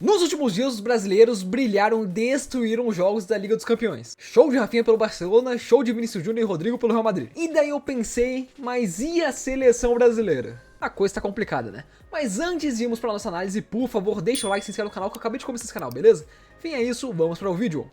Nos últimos dias, os brasileiros brilharam e destruíram os jogos da Liga dos Campeões. Show de Rafinha pelo Barcelona, show de Vinícius Júnior e Rodrigo pelo Real Madrid. E daí eu pensei, mas e a seleção brasileira? A coisa tá complicada, né? Mas antes de irmos pra nossa análise, por favor, deixa o like e se inscreve no canal que eu acabei de começar esse canal, beleza? Enfim, é isso, vamos para o vídeo.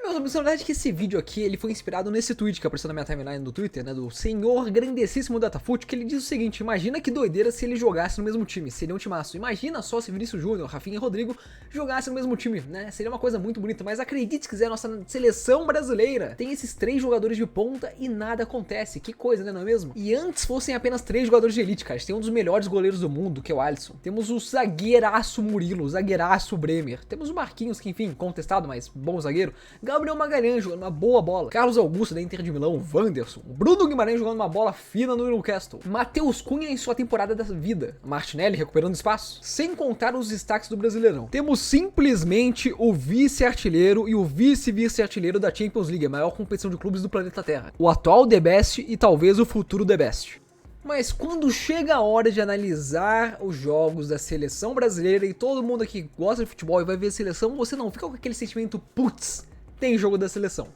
Meus amigos, na verdade que esse vídeo aqui, ele foi inspirado nesse tweet que apareceu na minha timeline do Twitter, né, do senhor grandessíssimo Datafoot, que ele diz o seguinte: imagina que doideira se ele jogasse no mesmo time, seria um timaço. Imagina só se Vinícius Júnior, Rafinha e Rodrigo jogassem no mesmo time, né, seria uma coisa muito bonita, mas acredite se quiser, nossa seleção brasileira tem esses 3 jogadores de ponta e nada acontece, que coisa, né, não é mesmo? E antes fossem apenas 3 jogadores de elite, cara, a gente tem um dos melhores goleiros do mundo, que é o Alisson, temos o zagueiraço Murilo, o zagueiraço Bremer, temos o Marquinhos, que enfim, contestado, mas bom zagueiro, Gabriel Magalhães jogando uma boa bola, Carlos Augusto da Inter de Milão, o Wanderson, o Bruno Guimarães jogando uma bola fina no Newcastle, Matheus Cunha em sua temporada da vida, Martinelli recuperando espaço, sem contar os destaques do Brasileirão. Temos simplesmente o vice-artilheiro e o vice-vice-artilheiro da Champions League, a maior competição de clubes do planeta Terra, o atual The Best e talvez o futuro The Best. Mas quando chega a hora de analisar os jogos da seleção brasileira e todo mundo aqui gosta de futebol e vai ver a seleção, você não fica com aquele sentimento, putz, tem jogo da seleção.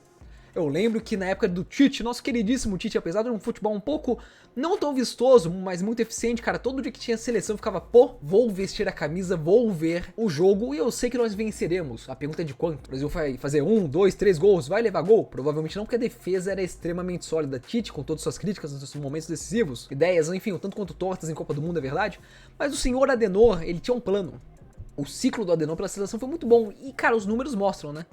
Eu lembro que na época do Tite, nosso queridíssimo Tite, apesar de um futebol um pouco não tão vistoso, mas muito eficiente, cara, todo dia que tinha seleção eu ficava, pô, vou vestir a camisa, vou ver o jogo e eu sei que nós venceremos. A pergunta é de quanto? O Brasil vai fazer 1, 2, 3 gols, vai levar gol? Provavelmente não, porque a defesa era extremamente sólida. Tite, com todas suas críticas nos momentos decisivos, ideias, enfim, o tanto quanto tortas em Copa do Mundo, é verdade, mas o senhor Adenor, ele tinha um plano. O ciclo do Adenor pela seleção foi muito bom e, cara, os números mostram, né?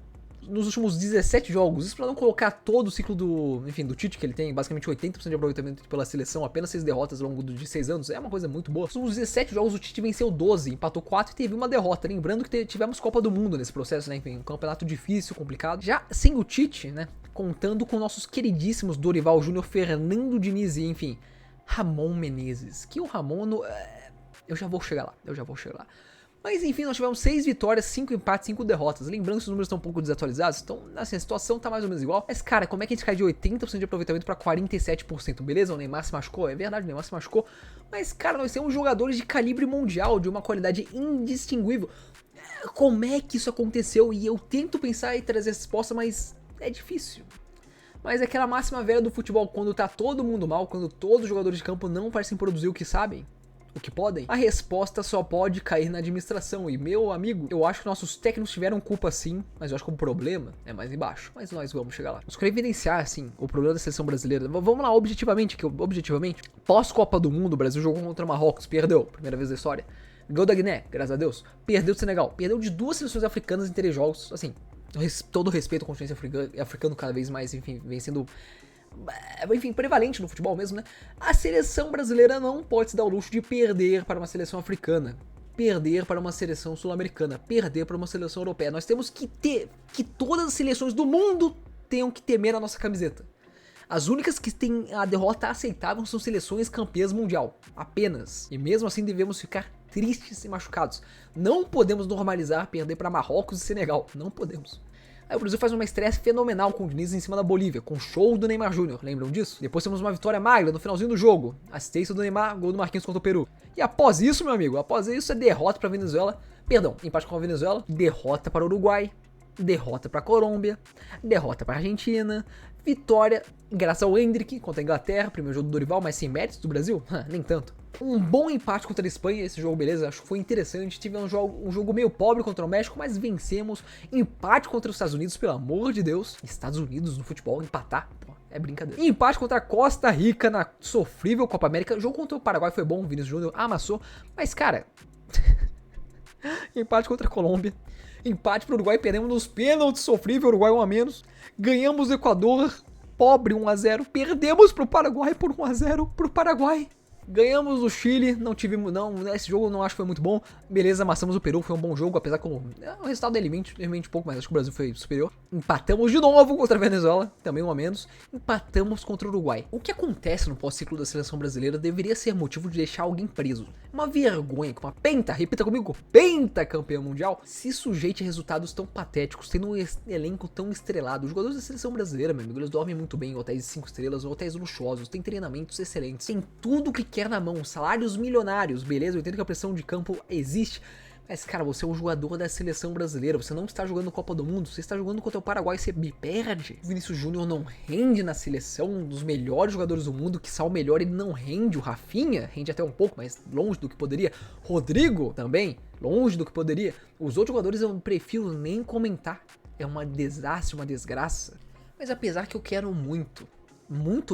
Nos últimos 17 jogos, isso pra não colocar todo o ciclo do Tite, que ele tem basicamente 80% de aproveitamento pela seleção, apenas 6 derrotas ao longo de 6 anos, é uma coisa muito boa. Nos últimos 17 jogos o Tite venceu 12, empatou 4 e teve uma derrota, lembrando que tivemos Copa do Mundo nesse processo, né, enfim, um campeonato difícil, complicado. Já sem o Tite, né, contando com nossos queridíssimos Dorival Júnior, Fernando Diniz e, enfim, Ramon Menezes, que o Ramon, eu já vou chegar lá. Mas enfim, nós tivemos 6 vitórias, 5 empates, 5 derrotas. Lembrando que os números estão um pouco desatualizados, então assim, a situação tá mais ou menos igual. Mas cara, como é que a gente cai de 80% de aproveitamento pra 47%? Beleza, o Neymar se machucou, é verdade, o Neymar se machucou. Mas cara, nós temos jogadores de calibre mundial, de uma qualidade indistinguível. Como é que isso aconteceu? E eu tento pensar e trazer essa resposta, mas é difícil. Mas é aquela máxima velha do futebol, quando tá todo mundo mal, quando todos os jogadores de campo não parecem produzir o que sabem, o que podem, a resposta só pode cair na administração. E meu amigo, eu acho que nossos técnicos tiveram culpa sim, mas eu acho que o problema é mais embaixo. Mas nós vamos chegar lá. Nós queremos evidenciar assim o problema da seleção brasileira. Vamos lá, objetivamente, pós-Copa do Mundo, o Brasil jogou contra o Marrocos, perdeu, primeira vez da história. Ganhou da Guiné, graças a Deus. Perdeu do Senegal, perdeu de 2 seleções africanas em 3 jogos, assim, todo respeito ao continente africano cada vez mais, enfim, vem sendo, enfim, prevalente no futebol mesmo, né? A seleção brasileira não pode se dar o luxo de perder para uma seleção africana, perder para uma seleção sul-americana, perder para uma seleção europeia. Nós temos que todas as seleções do mundo tenham que temer a nossa camiseta. As únicas que têm a derrota aceitável são seleções campeãs mundial, apenas. E mesmo assim devemos ficar tristes e machucados. Não podemos normalizar perder para Marrocos e Senegal, não podemos. Aí o Brasil faz uma estreia fenomenal com o Diniz em cima da Bolívia, com show do Neymar Júnior, lembram disso? Depois temos uma vitória magra no finalzinho do jogo, assistência do Neymar, gol do Marquinhos contra o Peru. E após isso, meu amigo, é derrota para a Venezuela, empate com a Venezuela, derrota para o Uruguai, derrota para a Colômbia, derrota para a Argentina, vitória graças ao Endrick contra a Inglaterra, primeiro jogo do Dorival, mas sem méritos do Brasil? Nem tanto. Um bom empate contra a Espanha, esse jogo beleza, acho que foi interessante, tivemos um jogo meio pobre contra o México, mas vencemos. Empate contra os Estados Unidos, pelo amor de Deus, Estados Unidos no futebol, empatar, pô, é brincadeira. E empate contra a Costa Rica na sofrível Copa América, o jogo contra o Paraguai foi bom, o Vinícius Júnior amassou, mas cara, empate contra a Colômbia, empate pro Uruguai, perdemos nos pênaltis, sofrível, Uruguai 1-, ganhamos o Equador, pobre 1-0, perdemos pro Paraguai por 1-0 pro Paraguai. Ganhamos do Chile, esse jogo eu não acho que foi muito bom. Beleza, amassamos o Peru, foi um bom jogo, apesar que o resultado é levemente pouco, mas acho que o Brasil foi superior. Empatamos de novo contra a Venezuela, também 1-. Empatamos contra o Uruguai. O que acontece no pós-ciclo da seleção brasileira deveria ser motivo de deixar alguém preso. Uma vergonha que uma repita comigo, pentacampeã mundial, se sujeite a resultados tão patéticos, tendo um elenco tão estrelado. Os jogadores da seleção brasileira, meu amigo, eles dormem muito bem em hotéis de 5 estrelas, hotéis luxuosos, tem treinamentos excelentes, tem tudo que quer na mão, salários milionários, beleza? Eu entendo que a pressão de campo existe, Mas, cara, você é um jogador da seleção brasileira, você não está jogando Copa do Mundo, você está jogando contra o Paraguai e você me perde. O Vinícius Júnior não rende na seleção, um dos melhores jogadores do mundo, que só o melhor ele não rende. O Rafinha rende até um pouco, mas longe do que poderia. Rodrigo também, longe do que poderia. Os outros jogadores eu prefiro nem comentar. É uma desastre, uma desgraça. Mas apesar que eu quero muito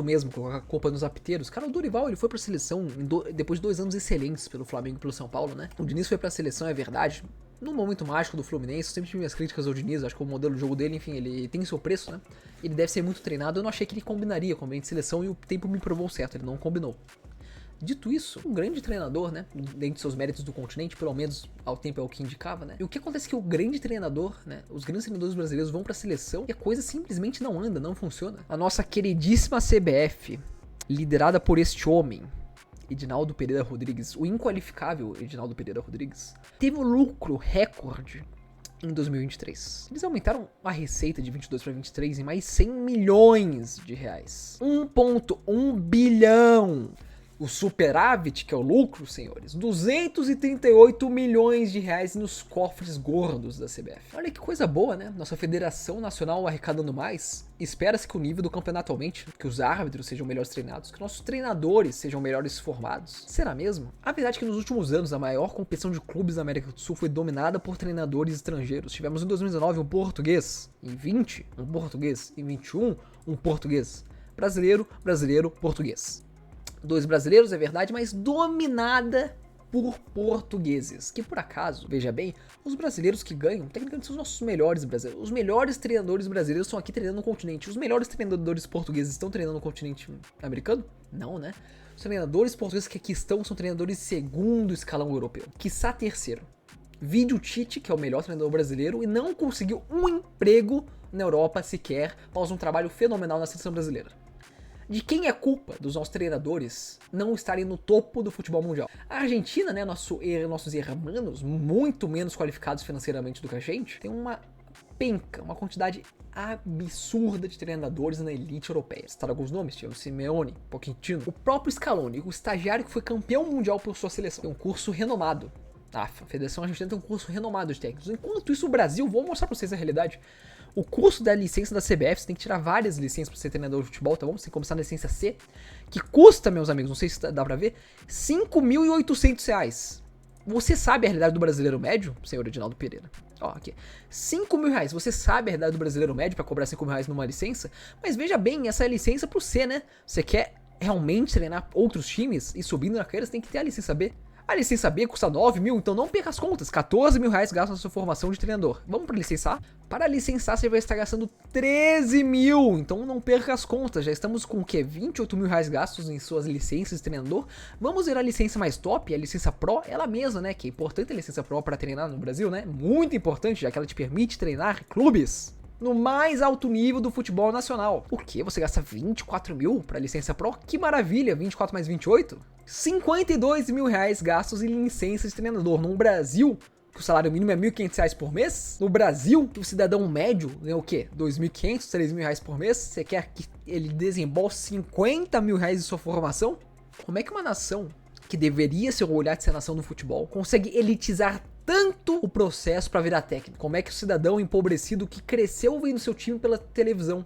mesmo colocar a culpa nos apiteiros. Cara, o Dorival, ele foi pra seleção depois de 2 anos excelentes pelo Flamengo e pelo São Paulo, né? O Diniz foi pra seleção, é verdade. No momento mágico do Fluminense, eu sempre tive minhas críticas ao Diniz, acho que o modelo de jogo dele, enfim, ele tem seu preço, né? Ele deve ser muito treinado, eu não achei que ele combinaria com o ambiente de seleção e o tempo me provou certo, ele não combinou. Dito isso, um grande treinador, né, dentro de seus méritos do continente, pelo menos ao tempo é o que indicava, né, e o que acontece é que o grande treinador, né, os grandes treinadores brasileiros vão pra seleção e a coisa simplesmente não anda, não funciona. A nossa queridíssima CBF, liderada por este homem, Edinaldo Pereira Rodrigues, o inqualificável Edinaldo Pereira Rodrigues, teve um lucro recorde em 2023. Eles aumentaram a receita de 22 para 23 em mais 100 milhões de reais. 1,1 bilhão. O superávit, que é o lucro, senhores, 238 milhões de reais nos cofres gordos da CBF. Olha que coisa boa, né? Nossa Federação Nacional arrecadando mais. Espera-se que o nível do campeonato aumente, que os árbitros sejam melhores treinados, que nossos treinadores sejam melhores formados. Será mesmo? A verdade é que nos últimos anos, a maior competição de clubes da América do Sul foi dominada por treinadores estrangeiros. Tivemos em 2019 um português, em 20, um português, em 21, um português. Brasileiro, português. 2 brasileiros, é verdade, mas dominada por portugueses. Que por acaso, veja bem, os brasileiros que ganham, tecnicamente são os nossos melhores brasileiros. Os melhores treinadores brasileiros estão aqui treinando no continente. Os melhores treinadores portugueses estão treinando no continente americano? Não, né? Os treinadores portugueses que aqui estão são treinadores de segundo escalão europeu. Quiçá terceiro. Vide o Tite, que é o melhor treinador brasileiro, e não conseguiu um emprego na Europa sequer, após um trabalho fenomenal na seleção brasileira. De quem é culpa dos nossos treinadores não estarem no topo do futebol mundial? A Argentina, né, nossos irmãos, muito menos qualificados financeiramente do que a gente, tem uma penca, uma quantidade absurda de treinadores na elite europeia. Citaram alguns nomes, tinha o Simeone, Pochettino, o próprio Scaloni, o estagiário que foi campeão mundial por sua seleção. Tem um curso renomado. A Federação Argentina tem um curso renomado de técnicos. Enquanto isso, o Brasil, vou mostrar pra vocês a realidade. O curso da licença da CBF, você tem que tirar várias licenças para ser treinador de futebol, tá bom? Você tem que começar na licença C, que custa, meus amigos, não sei se dá pra ver, R$ 5.800. Você sabe a realidade do brasileiro médio, senhor Edinaldo Pereira? Ó, aqui. R$5.000. Você sabe a realidade do brasileiro médio para cobrar R$5.000 numa licença? Mas veja bem, essa é a licença pro C, né? Você quer realmente treinar outros times e subindo na carreira, você tem que ter a licença B. A licença B custa 9 mil, então não perca as contas. 14 mil reais gasta na sua formação de treinador. Vamos para licenciar? Para licenciar, você vai estar gastando 13 mil, então não perca as contas. Já estamos com o quê? 28 mil reais gastos em suas licenças de treinador. Vamos ver a licença mais top, a licença Pro, ela mesma, né? Que é importante a licença Pro para treinar no Brasil, né? Muito importante, já que ela te permite treinar clubes no mais alto nível do futebol nacional. O que? Você gasta 24 mil para licença Pro? Que maravilha, 24 mais 28? 52 mil reais gastos em licença de treinador. No Brasil, que o salário mínimo é R$ 1.500 por mês. No Brasil, que o cidadão médio ganha o quê? R$ 2.500, R$ 3.000 por mês. Você quer que ele desembolse 50 mil reais de sua formação? Como é que uma nação que deveria ser o olhar de ser a nação do futebol consegue elitizar tanto o processo para virar técnico? Como é que o cidadão empobrecido que cresceu vendo seu time pela televisão,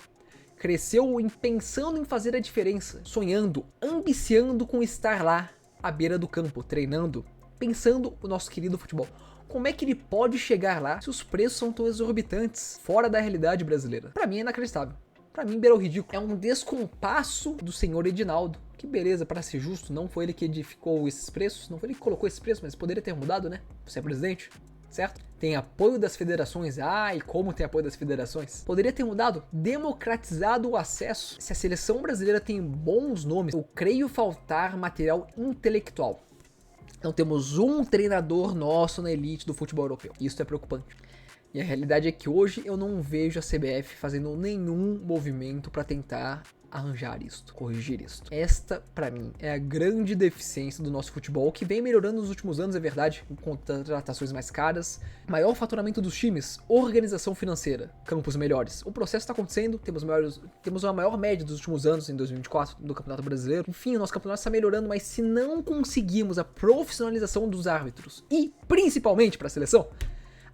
cresceu pensando em fazer a diferença, sonhando, ambiciando com estar lá à beira do campo, treinando, pensando o nosso querido futebol, como é que ele pode chegar lá se os preços são tão exorbitantes, fora da realidade brasileira? Para mim é inacreditável. Pra mim, beira o ridículo. É um descompasso do senhor Edinaldo. Que beleza, para ser justo, não foi ele que edificou esses preços, não foi ele que colocou esses preços, mas poderia ter mudado, né? Você é presidente, certo? Tem apoio das federações. E como tem apoio das federações? Poderia ter mudado, democratizado o acesso. Se a seleção brasileira tem bons nomes, eu creio faltar material intelectual. Não temos um treinador nosso na elite do futebol europeu. Isso é preocupante. E a realidade é que hoje eu não vejo a CBF fazendo nenhum movimento para tentar arranjar isto, corrigir isto. Esta, pra mim, é a grande deficiência do nosso futebol, que vem melhorando nos últimos anos, é verdade, com contratações mais caras, maior faturamento dos times, organização financeira, campos melhores. O processo tá acontecendo, temos uma maior média dos últimos anos, em 2024, do Campeonato Brasileiro. Enfim, o nosso campeonato está melhorando, mas se não conseguirmos a profissionalização dos árbitros e, principalmente para a seleção,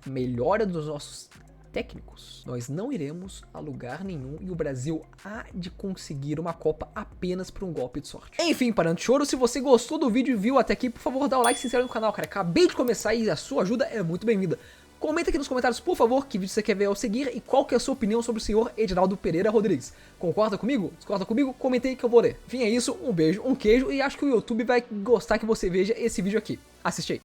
a melhora dos nossos técnicos, nós não iremos a lugar nenhum e o Brasil há de conseguir uma Copa apenas por um golpe de sorte. Enfim, parando de choro, se você gostou do vídeo e viu até aqui, por favor, dá o like e se inscreve no canal, cara. Acabei de começar e a sua ajuda é muito bem-vinda. Comenta aqui nos comentários, por favor, que vídeo você quer ver ao seguir e qual que é a sua opinião sobre o senhor Edinaldo Pereira Rodrigues. Concorda comigo? Discorda comigo? Comentei que eu vou ler. Enfim, é isso, um beijo, um queijo e acho que o YouTube vai gostar que você veja esse vídeo aqui. Assiste aí.